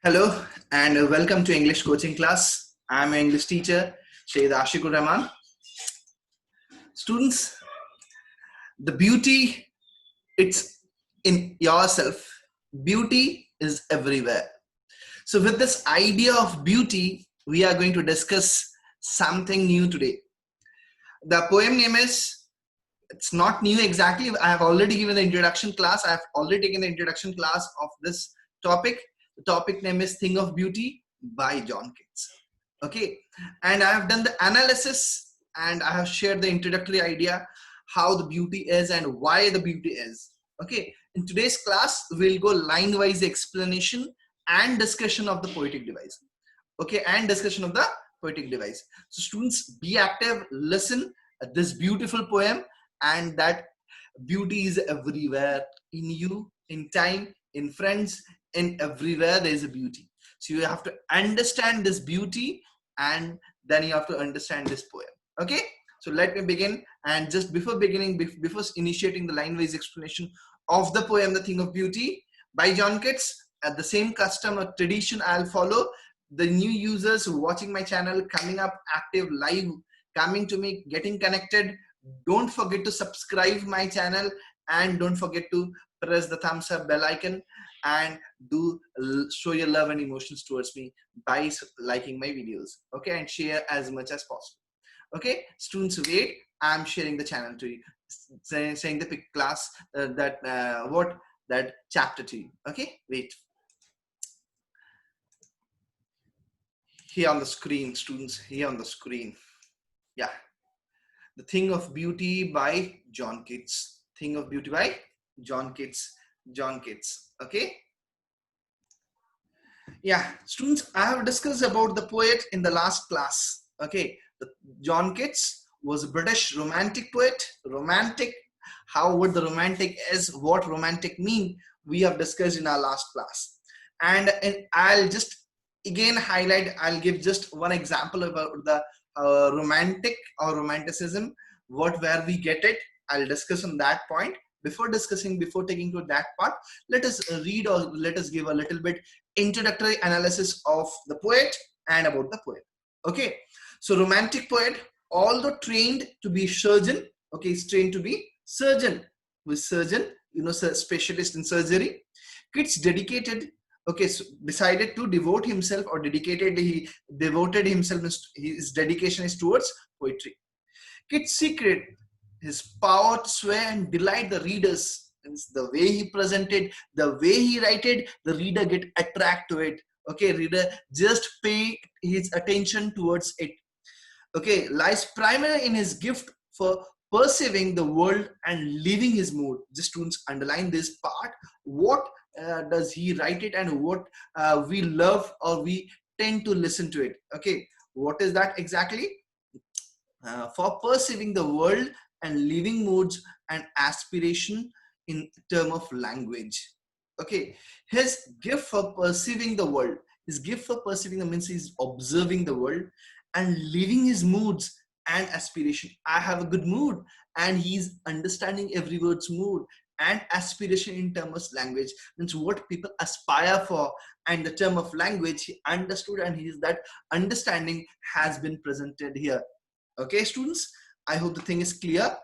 Hello and welcome to English coaching class. I'm an English teacher, Shaykh Ashikur Rahman. Students, the beauty, it's in yourself. Beauty is everywhere. So with this idea of beauty, we are going to discuss something new today. The poem name is, it's not new exactly. I have already given the introduction class. I have already taken the introduction class of this topic. The topic name is Thing of Beauty by John Keats. Okay, and I have done the analysis and I have shared the introductory idea how the beauty is and why the beauty is. Okay, in today's class we'll go line-wise explanation and discussion of the poetic device. Okay, and discussion of the poetic device. So students, be active, listen this beautiful poem, and that beauty is everywhere, in you, in time, in friends, in everywhere there is a beauty. So you have to understand this beauty and then you have to understand this poem. Okay, so let me begin. And just before beginning, before initiating the line-wise explanation of the poem The Thing of Beauty by John Keats, at the same custom or tradition I'll follow. The new users watching my channel, coming up active live, coming to me, getting connected, don't forget to subscribe my channel and don't forget to press the thumbs up bell icon and do show your love and emotions towards me by liking my videos. Okay, and share as much as possible. Okay, students, wait, I'm sharing the channel to you, saying the class that chapter to you. Okay, wait. Here on the screen, students, here on the screen. Yeah, The Thing of Beauty by John Keats. Thing of Beauty by John Keats. John Keats. Okay. Yeah, students, I have discussed about the poet in the last class. Okay, John Keats was a British romantic poet. Romantic, how would the romantic is, what romantic mean, we have discussed in our last class. And I'll just again highlight, I'll give just one example about the romantic or romanticism, where we get it. I'll discuss on that point. Before taking to that part, let us read or let us give a little bit introductory analysis of the poet and about the poem. Okay, so romantic poet, although trained to be surgeon, okay, he's trained to be surgeon, with surgeon, specialist in surgery. Keats dedicated, okay, so decided to devote himself, or he devoted himself, his dedication is towards poetry. Keats' secret, his power to sway and delight the readers. The way he presented, the way he writed, the reader get attracted to it. Okay, reader just pay his attention towards it. Okay, lies primarily in his gift for perceiving the world and living his mood. Just students, underline this part. What does he write it, and what we love or we tend to listen to it. Okay, what is that exactly? For perceiving the world and living moods and aspiration in term of language. Okay, his gift for perceiving the world, means he's observing the world and living his moods and aspiration. I have a good mood, and he's understanding every word's mood and aspiration in terms of language, means what people aspire for, and the term of language he understood, and that understanding has been presented here. Okay, students, I hope the thing is clear.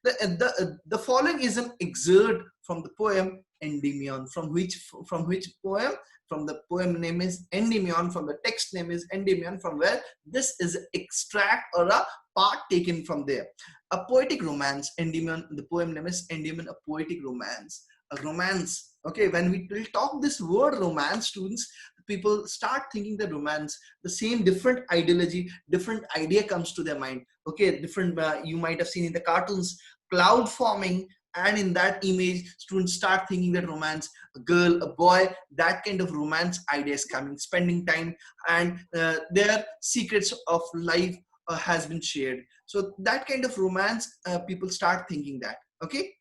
The following is an excerpt from the poem Endymion. From which poem? From the poem name is Endymion, from the text name is Endymion, from where this is an extract or a part taken from there. A poetic romance, Endymion, the poem name is Endymion, a poetic romance. A romance. Okay, when we will talk this word romance, students, people start thinking the romance, the same different ideology, different idea comes to their mind. Okay, different, you might have seen in the cartoons, cloud forming, and in that image, students start thinking that romance, a girl, a boy, that kind of romance ideas coming, spending time, and their secrets of life has been shared. So that kind of romance, people start thinking that. Okay.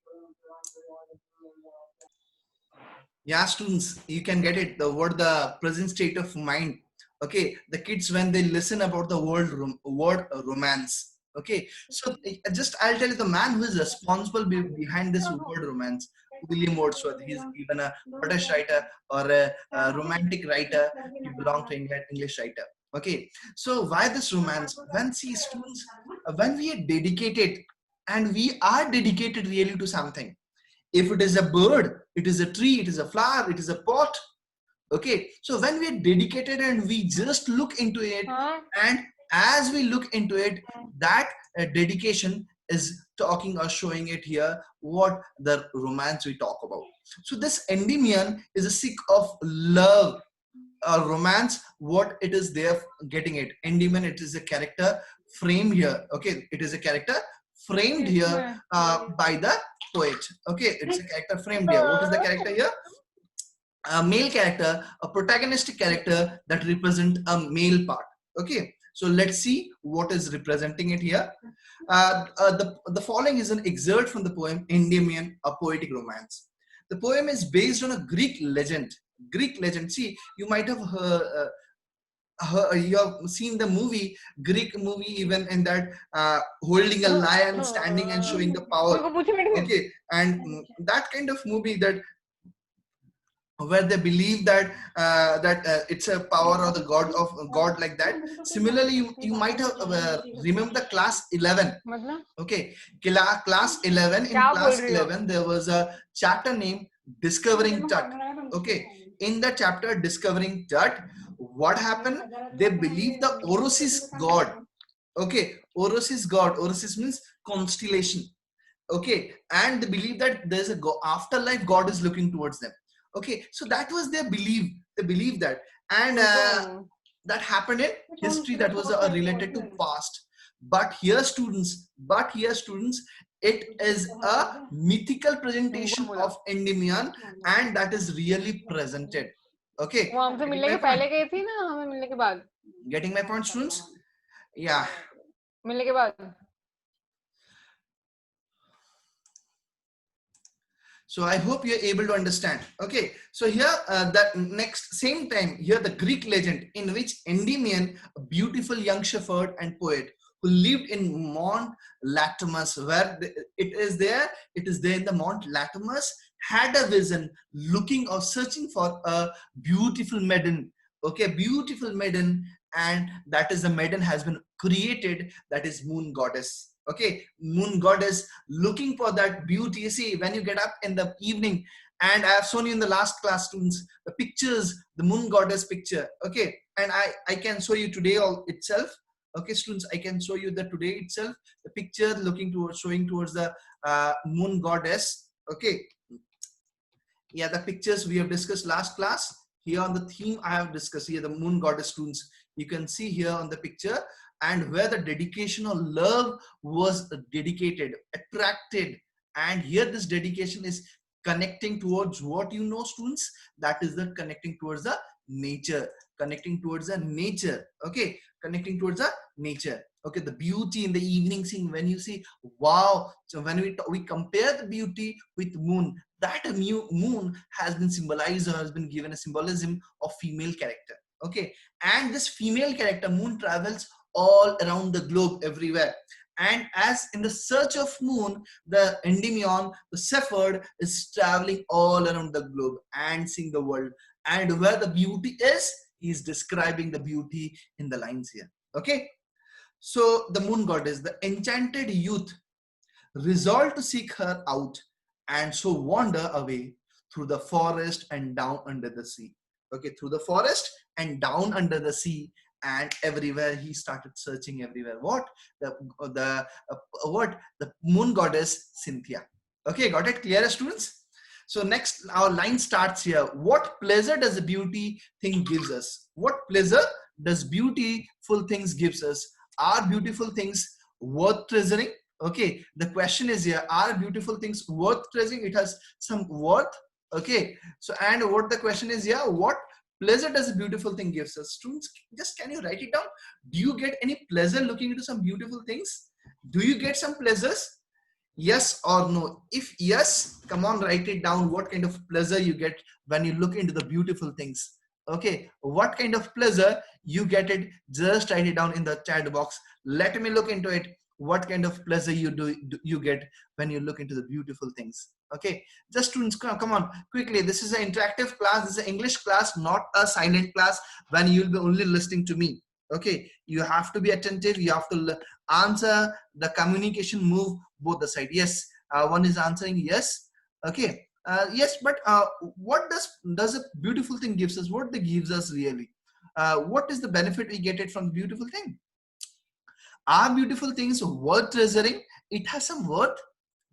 Yeah, students, you can get it. The present state of mind. Okay, the kids when they listen about the word romance. Okay, so just I'll tell you the man who is responsible behind this word romance. William Wordsworth. He's even a British writer or a romantic writer. He belonged to England, English writer. Okay, so why this romance? When see students, when we are dedicated, and we are dedicated really to something. If it is a bird, it is a tree, it is a flower, it is a pot. Okay, so when we are dedicated and we just look into it, and as we look into it, that dedication is talking or showing it here what the romance we talk about. So this Endymion is a sick of love, romance, what it is there getting it. Endymion, it is a character framed here. Okay, it is a character framed here by the poet. Okay, it's a character framed here. What is the character here? A male character, a protagonistic character that represent a male part. Okay, so let's see what is representing it here. The following is an excerpt from the poem Endymion, a poetic romance. The poem is based on a Greek legend. Greek legend. See, you might have you have seen the movie, Greek movie, even in that holding a lion, standing and showing the power. Okay, and that kind of movie that where they believe that it's a power of the god of God like that. Similarly, you might have remember the class 11. Okay, class 11. In class 11, there was a chapter named Discovering Tut. Okay, in the chapter Discovering Tut, what happened? They believe the Orosis god. Okay, Orosis god. Orosis means constellation. Okay, and they believe that there's a afterlife god is looking towards them. Okay, so that was their belief. They believe that, and that happened in history. That was related to past. But here, students. It is a mythical presentation of Endymion, and that is really presented. Okay. Getting my point, students? Yeah. So I hope you're able to understand. Okay, so here that next same time here the Greek legend in which Endymion, a beautiful young shepherd and poet who lived in Mount Latamus, where it is there in the Mount Latamus, had a vision looking or searching for a beautiful maiden. Okay, beautiful maiden, and that is the maiden has been created, that is moon goddess. Okay, moon goddess looking for that beauty. You see, when you get up in the evening, and I have shown you in the last class, students, the pictures, the moon goddess picture. Okay, and I can show you today all itself. Okay, students, I can show you the today itself, the picture looking towards, showing towards the moon goddess. Okay, yeah, the pictures we have discussed last class. Here on the theme I have discussed here, the moon goddess, students. You can see here on the picture, and where the dedication or love was dedicated, attracted, and here this dedication is connecting towards what, you know, students, that is the connecting towards the nature, connecting towards the nature. Okay, connecting towards the nature. Okay, the beauty in the evening scene, when you see, wow. So when we compare the beauty with moon, that moon has been symbolized or has been given a symbolism of female character. Okay, and this female character moon travels all around the globe, everywhere, and as in the search of moon, the Endymion, the shepherd, is traveling all around the globe and seeing the world, and where the beauty is, he is describing the beauty in the lines here. Okay, so the moon goddess, the enchanted youth, resolved to seek her out, and so wander away through the forest and down under the sea. Okay, through the forest and down under the sea, and everywhere he started searching everywhere. What? The moon goddess Cynthia. Okay, got it? Clear, students? So next, our line starts here. What pleasure does a beauty thing gives us? What pleasure does beautiful things gives us? Are beautiful things worth treasuring? Okay, the question is here, are beautiful things worth treasuring? It has some worth. Okay, so and what the question is here, what pleasure does a beautiful thing gives us? Students, just can you write it down? Do you get any pleasure looking into some beautiful things? Do you get some pleasures? Yes or no? If yes, come on, write it down. What kind of pleasure you get when you look into the beautiful things? Okay, what kind of pleasure you get it? Just write it down in the chat box. Let me look into it. What kind of pleasure you get when you look into the beautiful things? Okay, just students, come on quickly. This is an interactive class. This is an English class, not a silent class when you'll be only listening to me. Okay, you have to be attentive. You have to answer the communication, move both the side. Yes, one is answering yes. Okay, yes, but what does a beautiful thing gives us? What they gives us really? What is the benefit we get it from beautiful thing? Are beautiful things worth treasuring? It has some worth.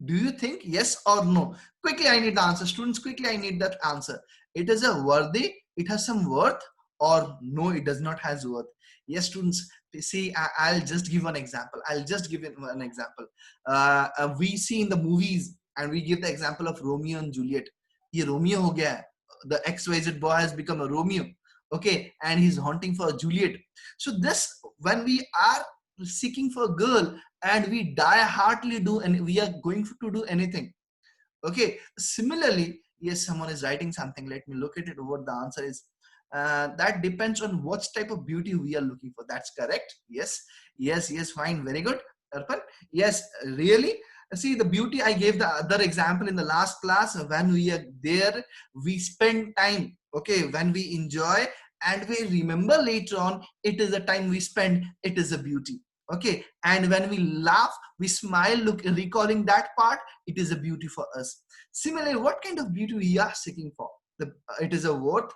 Do you think yes or no? Quickly, I need the answer. Students, quickly, I need that answer. It is a worthy, it has some worth, or no, it does not has worth. Yes, students, see, I'll just give one example. I'll just give it one example. We see in the movies, and we give the example of Romeo and Juliet. Ye Romeo ho gaya hai. The XYZ boy has become a Romeo. Okay, and he's hunting for Juliet. So this, when we are seeking for a girl, and we die heartily do, and we are going to do anything. Okay, similarly, yes, someone is writing something. Let me look at it, what the answer is. That depends on what type of beauty we are looking for. That's correct. Yes, yes, yes, fine, very good, Arpan. Yes, really. See, the beauty, I gave the other example in the last class. When we are there, we spend time. Okay, when we enjoy and we remember later on, it is a time we spend, it is a beauty. Okay, and when we laugh, we smile, look, recalling that part, it is a beauty for us. Similarly, what kind of beauty we are seeking for? It is a worth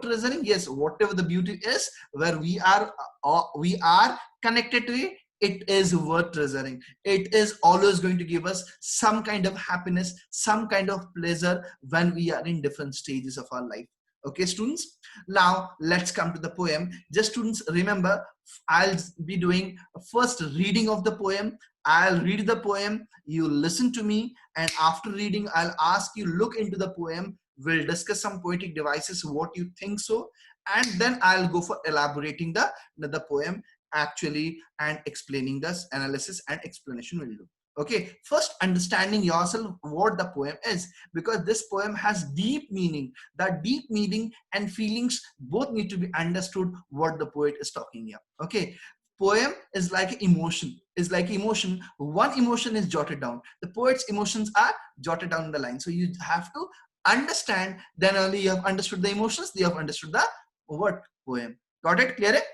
treasuring. Yes, whatever the beauty is, where we are connected to it, it is worth treasuring. It is always going to give us some kind of happiness, some kind of pleasure when we are in different stages of our life. Okay, students, now let's come to the poem. Just students, remember, I'll be doing a first reading of the poem. I'll read the poem, you listen to me, and after reading, I'll ask you look into the poem. We'll discuss some poetic devices, what you think so, and then I'll go for elaborating the poem actually, and explaining this analysis and explanation will do. Okay, first understanding yourself what the poem is, because this poem has deep meaning. That deep meaning and feelings both need to be understood what the poet is talking here. Okay, poem is like emotion. Is like emotion. One emotion is jotted down. The poet's emotions are jotted down in the line. So you have to understand. Then only you have understood the emotions. You have understood the what poem. Got it? Clear it?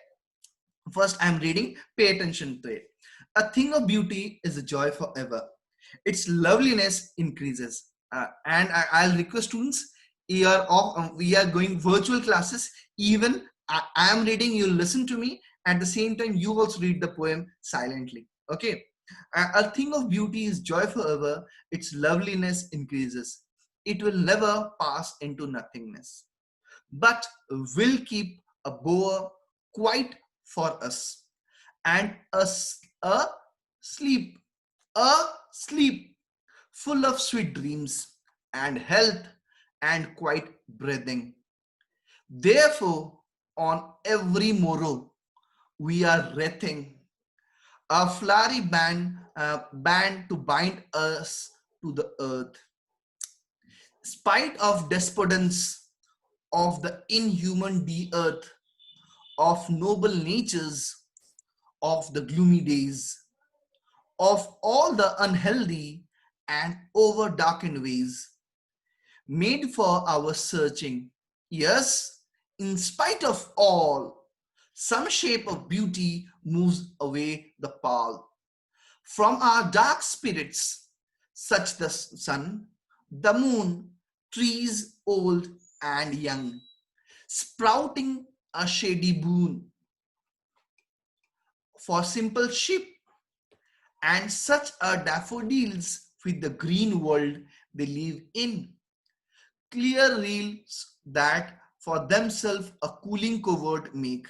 First, I'm reading. Pay attention to it. A thing of beauty is a joy forever. Its loveliness increases. I'll request students, we are going virtual classes. Even I am reading, you listen to me. At the same time, you also read the poem silently. Okay. A thing of beauty is joy forever. Its loveliness increases. It will never pass into nothingness, but will keep a bower quite for us, and a sleep, a sleep full of sweet dreams and health and quiet breathing. Therefore, on every morrow, we are wreathing a flowery band to bind us to the earth. Spite of despondence of the inhuman earth, of noble natures, of the gloomy days, of all the unhealthy and over darkened ways, made for our searching. Yes, in spite of all, some shape of beauty moves away the pall from our dark spirits, such the sun, the moon, trees old and young, sprouting a shady boon for simple sheep, and such are daffodils with the green world they live in. Clear reels that for themselves a cooling covert make.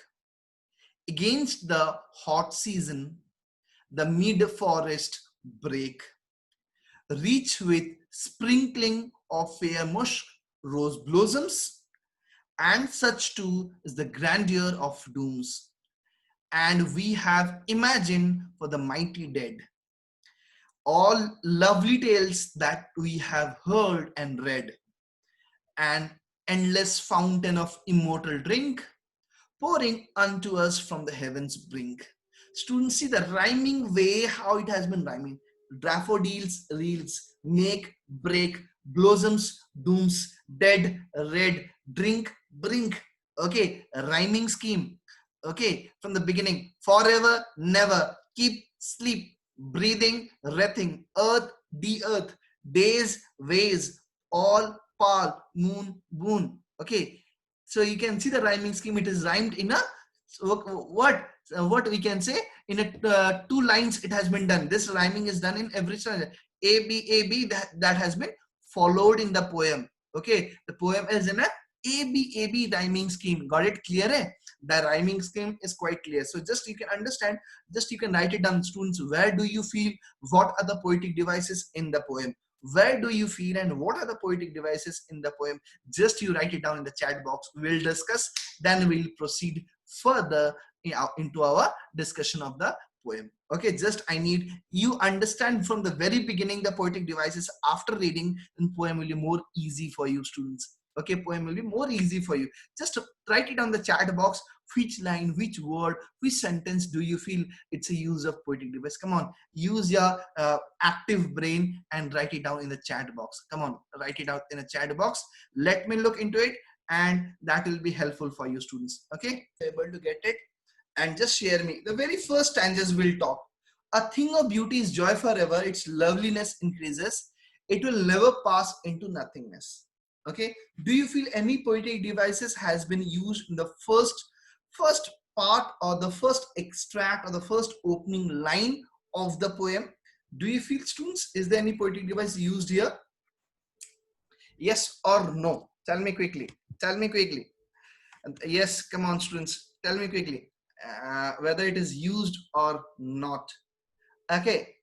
Against the hot season, the mid forest break, rich with sprinkling of fair musk, rose blossoms, and such too is the grandeur of dooms. And we have imagined for the mighty dead all lovely tales that we have heard and read, an endless fountain of immortal drink pouring unto us from the heavens brink. Students, see the rhyming way, how it has been rhyming. daffodils reels, make, break, blossoms, dooms, dead, red, drink, brink. Okay, rhyming scheme. Okay, from the beginning, forever, never, keep, sleep, breathing, breathing, earth, the earth, days, ways, all, pal, moon, boon. Okay, so you can see the rhyming scheme. It is rhymed in a what we can say in a 2 lines. It has been done. This rhyming is done in every stanza. A B that has been followed in the poem. Okay, the poem is in a A B rhyming scheme. Got it clear? Eh? The rhyming scheme is quite clear. So just you can understand. Just you can write it down, students. Where do you feel? What are the poetic devices in the poem? Where do you feel and what are the poetic devices in the poem? Just you write it down in the chat box. We'll discuss, then we'll proceed further into our discussion of the poem. Okay, just I need you understand from the very beginning the poetic devices. After reading, then poem will be more easy for you, students. Okay, poem will be more easy for you. Just write it on the chat box. Which line, which word, which sentence do you feel it's a use of poetic device? Come on, use your active brain and write it down in the chat box. Come on, write it out in a chat box. Let me look into it, and that will be helpful for you, students. Okay, able to get it? And just share me. The very first stanzas will talk. A thing of beauty is joy forever. Its loveliness increases. It will never pass into nothingness. Okay. Do you feel any poetic devices has been used in the first part or the first extract or the first opening line of the poem? Do you feel, students, is there any poetic device used here? Yes or no? Tell me quickly. Tell me quickly. Yes, come on, students. Tell me quickly whether it is used or not. Okay.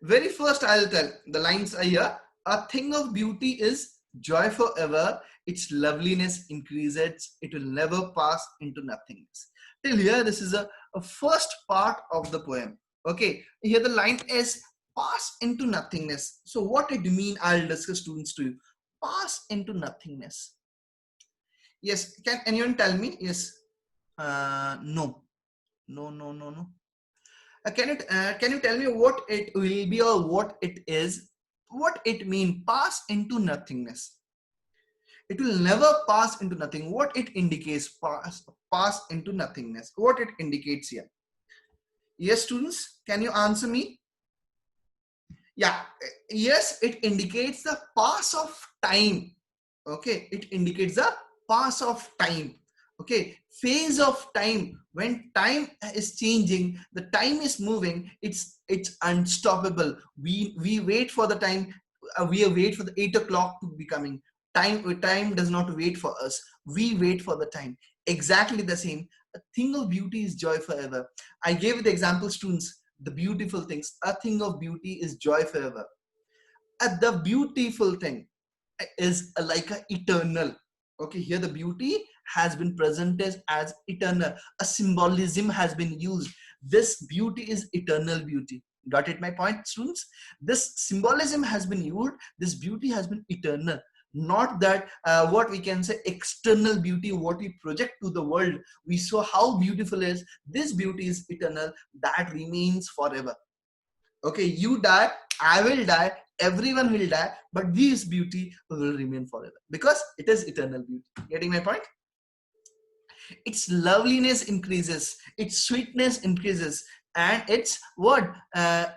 Very first, I'll tell the lines are here. A thing of beauty is joy forever. Its loveliness increases. It will never pass into nothingness. Till here, this is a first part of the poem. Okay. Here the line is pass into nothingness. So what it mean? I'll discuss, students, to you. Pass into nothingness. Yes. Can anyone tell me? Yes. No. No. Can you tell me what it will be or what it is? What it mean? Pass into nothingness. It will never pass into nothing. What it indicates? Pass into nothingness. What it indicates here? Yes, students, can you answer me? Yeah. Yes, it indicates the pass of time. Okay, it indicates the pass of time. Okay, phase of time. When time is changing, the time is moving, it's unstoppable. We wait for the time. We wait for the 8 o'clock to be coming. Time does not wait for us. We wait for the time. Exactly the same. A thing of beauty is joy forever. I gave the example, students. The beautiful things. A thing of beauty is joy forever. The beautiful thing is like a eternal. Okay, here the beauty has been presented as eternal. A symbolism has been used. This beauty is eternal beauty. Got it, my point, students? This symbolism has been used. This beauty has been eternal. Not that what we can say external beauty, what we project to the world. We saw how beautiful is. This beauty is eternal. That remains forever. Okay, you die, I will die, everyone will die, but this beauty will remain forever because it is eternal beauty. Getting my point? Its loveliness increases, its sweetness increases, and its what?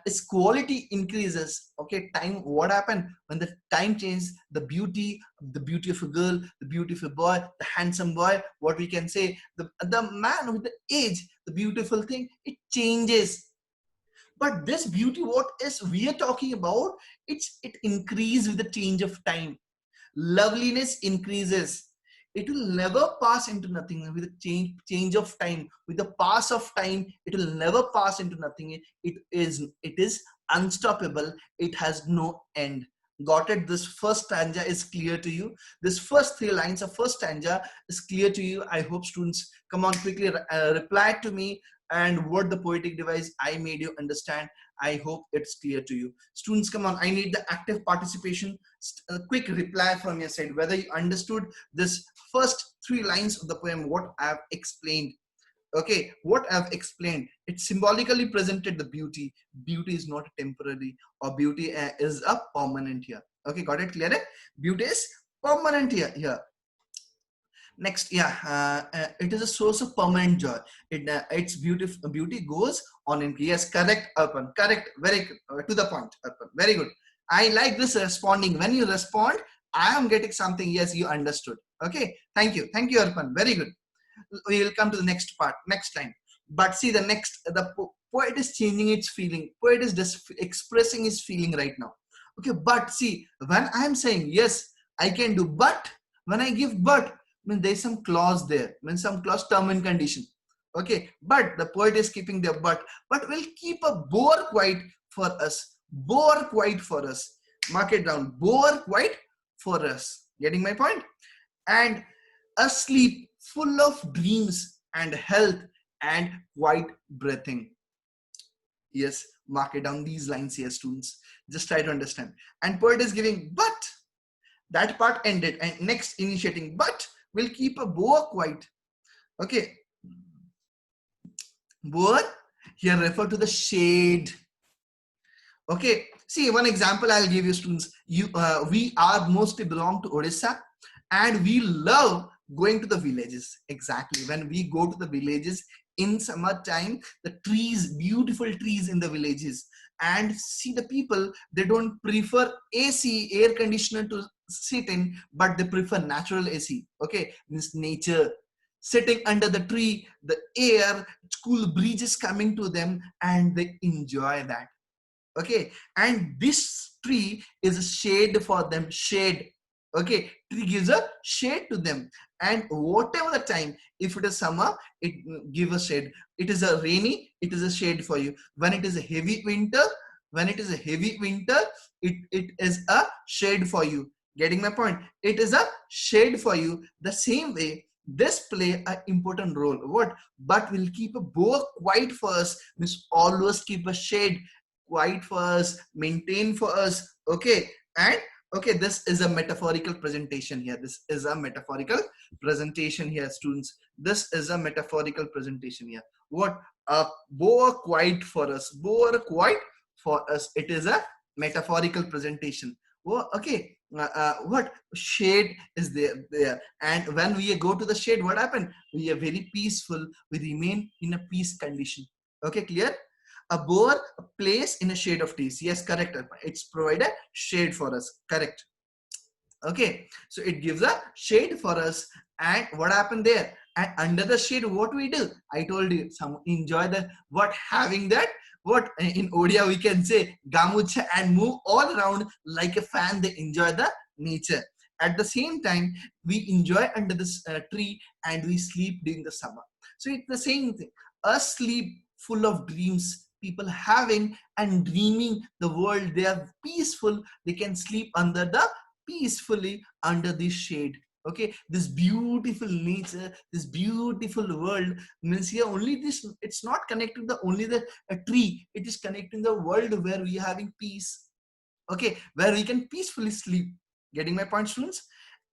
Its quality increases. Okay, time. What happened when the time changes? The beauty of a girl, the beauty of a boy, the handsome boy. What we can say? The man with the age, the beautiful thing. It changes. But this beauty, what is we are talking about, it increases with the change of time. Loveliness increases. It will never pass into nothing with the change of time. With the pass of time, it will never pass into nothing. It is unstoppable. It has no end. Got it? This first stanza is clear to you. This first 3 lines of first stanza is clear to you. I hope, students, come on, quickly reply to me and what the poetic device I made you understand. I hope it's clear to you. Students, come on, I need the active participation. A quick reply from your side whether you understood this first 3 lines of the poem, what I have explained. Okay, what I've explained, it symbolically presented the beauty. Beauty is not temporary, or beauty is a permanent here. Okay, got it clear? Beauty is permanent here. Next, yeah, it is a source of permanent joy. Its beauty goes on in. Yes, correct, Arpan. Correct. Very to the point, Arpan. Very good. I like this responding. When you respond, I am getting something. Yes, you understood. Okay. Thank you. Thank you, Arpan. Very good. We will come to the next part, next line. But see, the poet is changing its feeling. Poet is just expressing his feeling right now. Okay, but see, when I am saying yes, I can do, but when I give but, I mean there's some clause there, I mean some clause, term and condition. Okay, but the poet is keeping the but will keep a bore quiet for us. Bore quiet for us. Mark it down. Bore quiet for us. Getting my point? And asleep, full of dreams and health and quiet breathing. Yes, mark it down these lines here, students. Just try to understand. And poet is giving, but that part ended, and next initiating, but will keep a boa quiet. Okay, boa here refer to the shade. Okay, see one example I'll give you, students. We are mostly belong to Odisha, and we love going to the villages. Exactly, when we go to the villages in summertime, the trees, beautiful trees in the villages, and see the people, they don't prefer AC, air conditioner to sit in, but they prefer natural AC. Okay, this nature, sitting under the tree, the air, cool breezes coming to them, and they enjoy that. Okay, and this tree is a shade for them. Shade. Okay, tree gives a shade to them, and whatever the time, if it is summer, it gives a shade. It is a rainy, it is a shade for you. When it is a heavy winter, it is a shade for you. Getting my point? It is a shade for you. The same way, this play an important role. What? But will keep a boa quiet for us, means always keep a shade quiet for us, maintain for us. Okay, and okay, this is a metaphorical presentation here. This is a metaphorical presentation here, students. This is a metaphorical presentation here. What? A boa quiet for us. Boa quiet for us. It is a metaphorical presentation. Oh, okay. What shade is there? And when we go to the shade, what happened? We are very peaceful. We remain in a peace condition. Okay, clear? A boar, a place in a shade of trees. Yes, correct. It's provided shade for us. Correct. Okay, so it gives a shade for us. And what happened there? And under the shade, what we do? I told you, some enjoy the what having that. What in Odia we can say gamucha, and move all around like a fan. They enjoy the nature. At the same time, we enjoy under this tree, and we sleep during the summer. So it's the same thing. A sleep full of dreams, people having and dreaming the world. They are peaceful. They can sleep under the peacefully under this shade. Okay, this beautiful nature, this beautiful world, means here only this, it's not connecting the only the a tree, it is connecting the world where we are having peace. Okay, where we can peacefully sleep. Getting my point, students?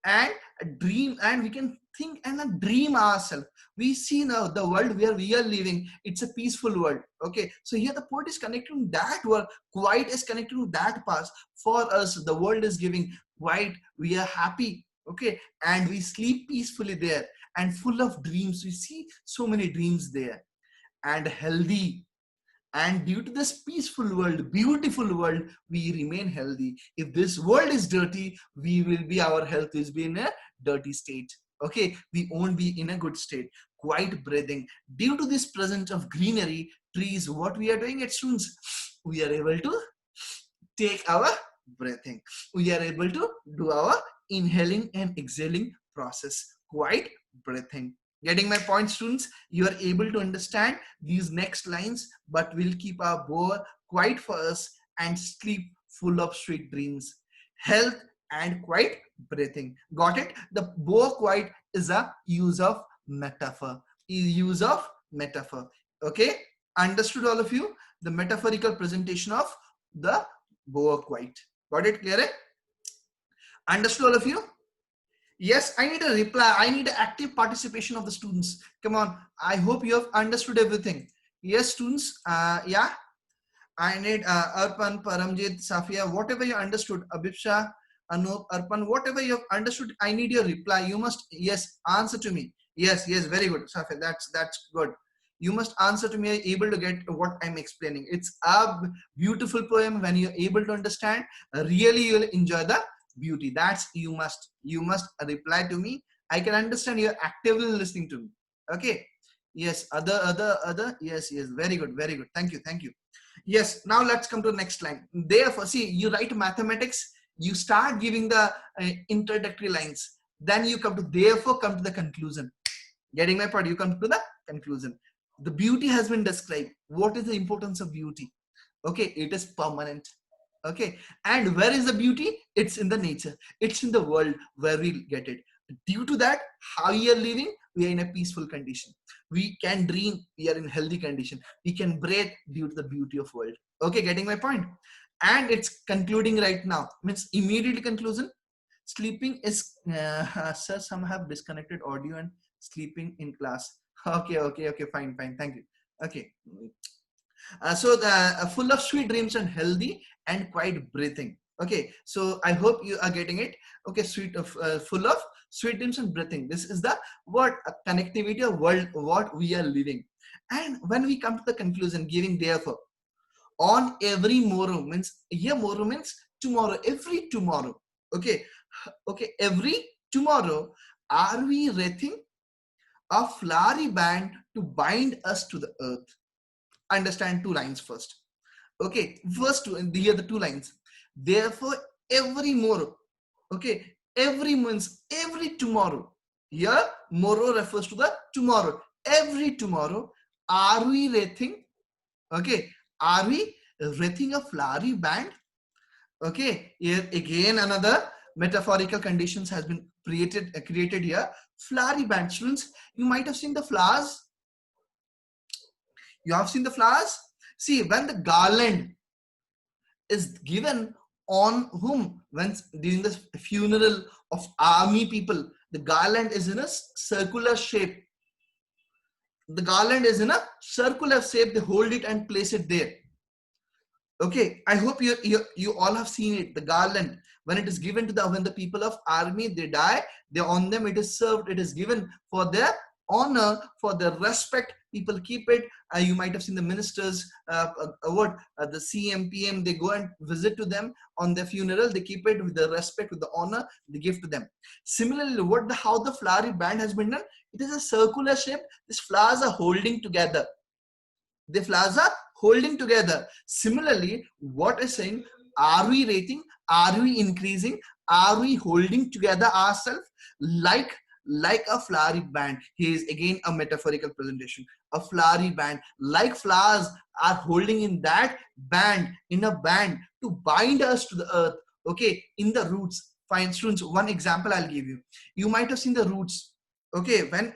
And a dream, and we can think and a dream ourselves. We see now the world where we are living, it's a peaceful world. Okay, so here the poet is connecting that world. Quiet is connecting that past. For us, the world is giving quiet, we are happy. Okay, and we sleep peacefully there, and full of dreams. We see so many dreams there, and healthy. And due to this peaceful world, beautiful world, we remain healthy. If this world is dirty, we will be, our health is be in a dirty state. Okay, we won't be in a good state. Quiet breathing. Due to this presence of greenery, trees, what we are doing at students, we are able to take our breathing. We are able to do our inhaling and exhaling process. Quiet breathing. Getting my point, students? You are able to understand these next lines, but we'll keep our boa quiet for us and sleep full of sweet dreams. Health and quiet breathing. Got it? The boa quiet is a use of metaphor. Use of metaphor. Okay? Understood, all of you? The metaphorical presentation of the boa quiet. Got it? Clear? Understood, all of you? Yes, I need a reply. I need active participation of the students. Come on. I hope you have understood everything. Yes, students. Yeah. I need Arpan, Paramjit, Safia, whatever you understood, Abhipsha, Anup, Arpan, whatever you have understood, I need your reply. You must, yes, answer to me. Yes, yes, very good, Safia. That's good. You must answer to me, able to get what I'm explaining. It's a beautiful poem. When you're able to understand, really you'll enjoy the beauty. That's you must reply to me. I can understand you're actively listening to me. Okay. Yes, other. Yes, yes, very good, very good. Thank you, thank you. Yes, now let's come to the next line. Therefore, see, you write mathematics, you start giving the introductory lines. Then you come to, therefore, come to the conclusion. Getting my point? You come to the conclusion. The beauty has been described. What is the importance of beauty? Okay, it is permanent. Okay, and where is the beauty? It's in the nature. It's in the world where we get it. Due to that, how we are living, we are in a peaceful condition. We can dream, we are in healthy condition. We can breathe due to the beauty of world. Okay, getting my point? And it's concluding right now. Means immediately conclusion. Sleeping is sir, some have disconnected audio and sleeping in class. Okay, fine, thank you. Okay. So the full of sweet dreams and healthy and quiet breathing. Okay, so I hope you are getting it. Okay, sweet of full of sweet dreams and breathing. This is the what connectivity of world what we are living. And when we come to the conclusion, giving therefore on every morrow means here morrow means tomorrow, every tomorrow. Okay, okay, every tomorrow are we wreathing a flowery band to bind us to the earth. Understand two lines first. Okay, first two, and here the two lines. Therefore, every morrow, okay, every means every tomorrow. Here, morrow refers to the tomorrow. Every tomorrow, are we wreathing? Okay, are we wreathing a flowery band? Okay, here again another metaphorical conditions has been created here. Flowery band, students. You might have seen the flowers. You have seen the flowers. See, when the garland is given on whom, when during the funeral of army people, the garland is in a circular shape. The garland is in a circular shape. They hold it and place it there. Okay, I hope you all have seen it. The garland, when it is given to the, when the people of army they die, they on them it is served. It is given for their honor, for their respect. People keep it. You might have seen the ministers, the CM, PM, they go and visit to them on their funeral. They keep it with the respect, with the honor they give to them. Similarly, how the flowery band has been done? It is a circular shape. These flowers are holding together. The flowers are holding together. Similarly, what is saying? Are we rating? Are we increasing? Are we holding together ourselves like a flowery band? Here is again a metaphorical presentation. A flowery band, like flowers are holding in that band, in a band to bind us to the earth. Okay, in the roots. Fine, students. One example I'll give you. You might have seen the roots. Okay, when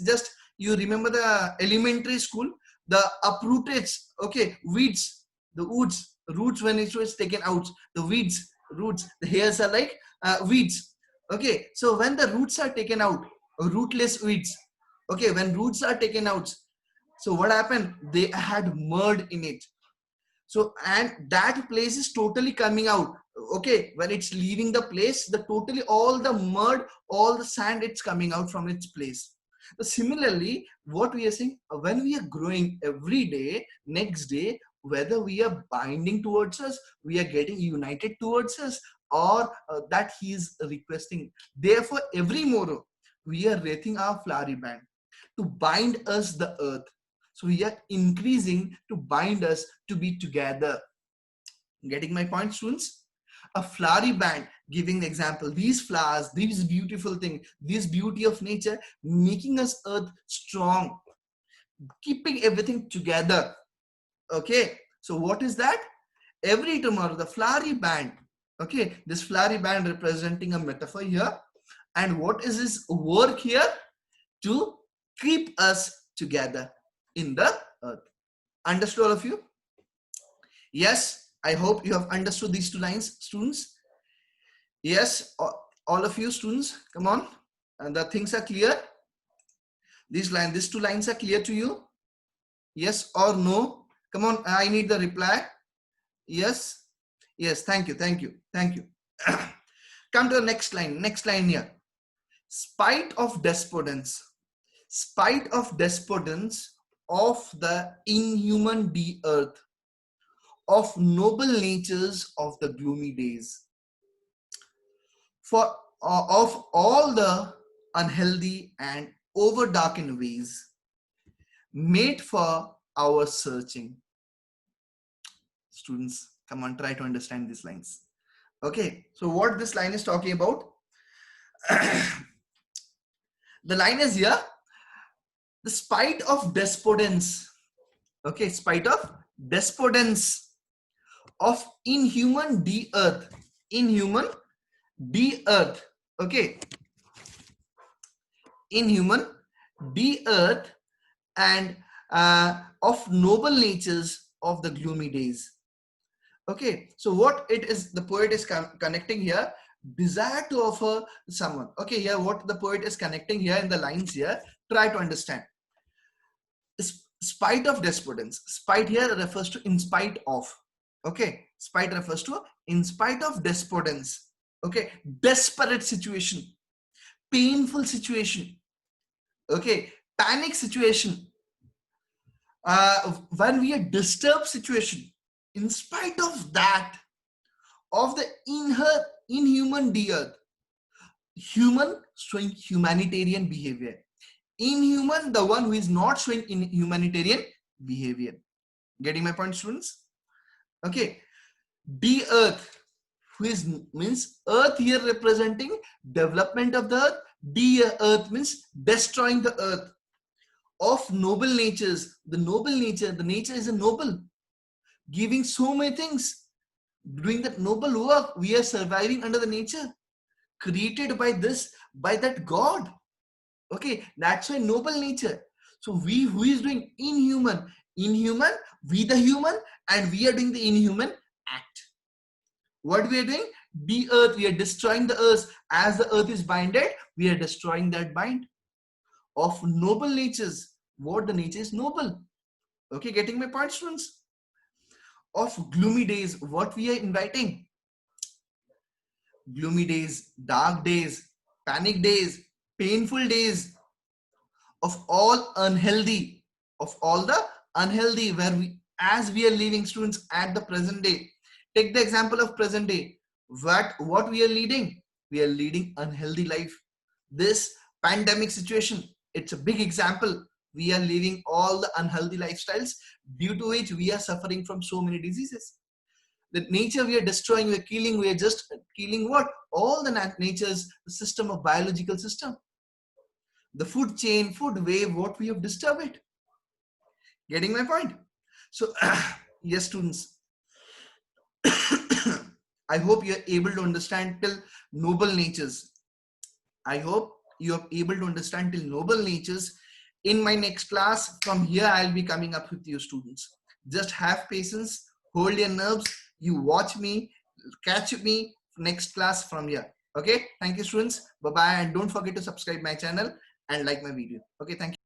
just you remember the elementary school, the uprooted, okay, weeds, the roots when it was taken out, the weeds, roots, the hairs are like weeds. Okay, so when the roots are taken out, rootless weeds, okay, when roots are taken out, so what happened? They had mud in it. So, and that place is totally coming out. Okay, when it's leaving the place, the totally all the mud, all the sand, it's coming out from its place. Similarly, what we are saying, when we are growing every day, next day, whether we are binding towards us, we are getting united towards us, or that he is requesting. Therefore, every morrow, we are rating our flowery band to bind us the earth. So we are increasing to bind us to be together. Getting my point, students? A flowery band, giving the example, these flowers, these beautiful things, this beauty of nature, making us earth strong, keeping everything together. Okay, so what is that? Every tomorrow, the flowery band. Okay, this flowery band representing a metaphor here. And what is his work here? To keep us together in the earth. Understood all of you? Yes, I hope you have understood these two lines, students. Yes, All of you students, come on. And the things are clear. These two lines are clear to you. Yes or no? Come on, I need the reply. Yes. Yes. Thank you. Thank you. Thank you. Come to the next line. Next line here. Spite of despotence of the inhuman earth, of noble natures of the gloomy days, for of all the unhealthy and over darkened ways, made for our searching. Students, come on, try to understand these lines. Okay, so what this line is talking about? The line is here, the spite of despotence. Okay, spite of despotence of inhuman earth. Okay, inhuman earth and of noble natures of the gloomy days. Okay, so what it is, the poet is connecting here, desire to offer someone. Okay, here what the poet is connecting here in the lines here, try to understand. Spite of despotence. Spite here refers to in spite of. Okay, spite refers to in spite of despotence. Okay, desperate situation, painful situation. Okay, panic situation. When we are disturbed situation, in spite of that, of the inhuman earth, human showing humanitarian behavior, inhuman the one who is not showing in humanitarian behavior. Getting my point, students? Okay, earth, who is means earth here representing development of the earth. Earth means destroying the earth. Of noble natures, the nature is a noble, giving so many things, doing that noble work. We are surviving under the nature created by that God. Okay, that's why noble nature. So we who is doing inhuman, we the human, and we are doing the inhuman act. What we are doing? The earth, we are destroying the earth. As the earth is binded, we are destroying that bind. Of noble natures, what the nature is noble. Okay, getting my point, students? Of gloomy days, what we are inviting? Gloomy days, dark days, panic days, painful days, of all unhealthy, where we, as we are living, students, at the present day. Take the example of present day. What we are leading? We are leading unhealthy life. This pandemic situation, it's a big example. We are living all the unhealthy lifestyles, due to which we are suffering from so many diseases. The nature we are destroying, we are killing, we are just killing what? All the nature's system of biological system. The food chain, food wave, what we have disturbed it. Getting my point? So, yes, students, I hope you are able to understand till noble natures. I hope you are able to understand till noble natures. In my next class, from here, I'll be coming up with you, students. Just have patience, hold your nerves, you watch me, catch me next class from here. Okay, thank you, students. Bye-bye, and don't forget to subscribe my channel and like my video. Okay, thank you.